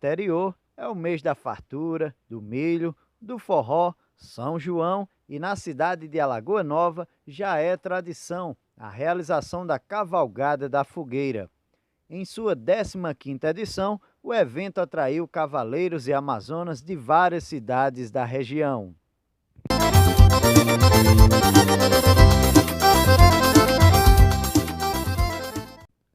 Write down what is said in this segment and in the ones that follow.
interior, é o mês da fartura, do milho, do forró, São João, e na cidade de Alagoa Nova já é tradição a realização da Cavalgada da Fogueira. Em sua 15ª edição, o evento atraiu cavaleiros e amazonas de várias cidades da região.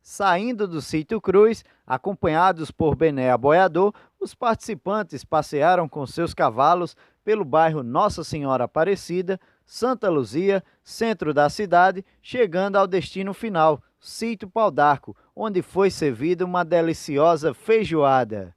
Saindo do Sítio Cruz, acompanhados por Bené Aboiador, os participantes passearam com seus cavalos pelo bairro Nossa Senhora Aparecida, Santa Luzia, centro da cidade, chegando ao destino final, Sítio Pau d'Arco, onde foi servida uma deliciosa feijoada.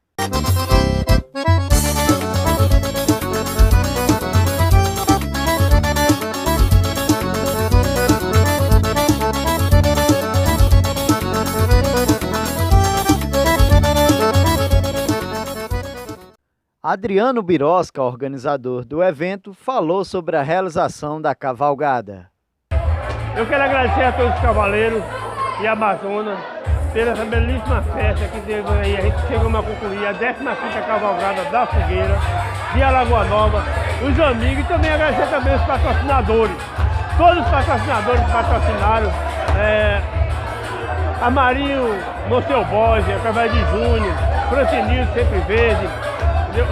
Adriano Birosca, organizador do evento, falou sobre a realização da cavalgada. Eu quero agradecer a todos os cavaleiros e amazonas pela essa belíssima festa que teve aí. A gente chegou a concluir a 15ª Cavalgada da Fogueira de Alagoa Nova, os amigos, e também agradecer também os patrocinadores. Todos os patrocinadores que patrocinaram, a Marinho no seu Borges, através de Júnior, Francinildo Sempre Verde,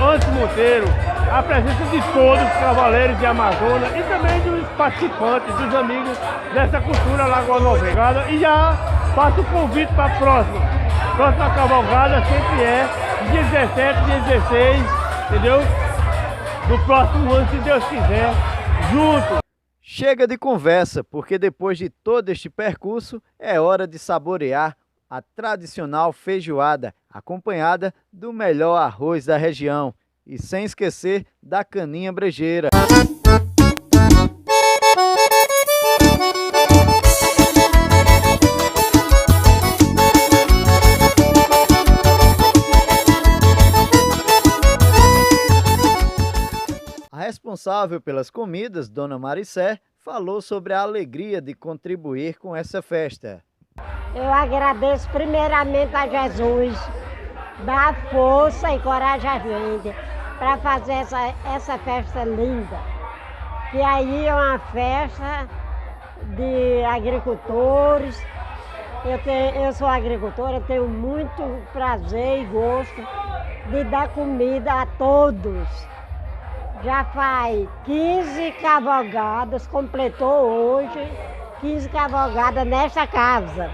Antes Monteiro, a presença de todos os cavaleiros de Amazonas e também dos participantes, dos amigos dessa cultura alagoano-novegada. E já faço o convite para a próxima. Próxima cavalgada sempre é dia 17, dia 16, entendeu? Do próximo ano, se Deus quiser, junto. Chega de conversa, porque depois de todo este percurso, é hora de saborear a tradicional feijoada, acompanhada do melhor arroz da região. E sem esquecer da caninha brejeira. A responsável pelas comidas, Dona Maricé, falou sobre a alegria de contribuir com essa festa. Eu agradeço primeiramente a Jesus, dar força e coragem à gente para fazer essa festa linda. Que aí é uma festa de agricultores. Eu sou agricultora, tenho muito prazer e gosto de dar comida a todos. Já faz 15 cavalgadas, completou hoje 15 cavalgadas nesta casa.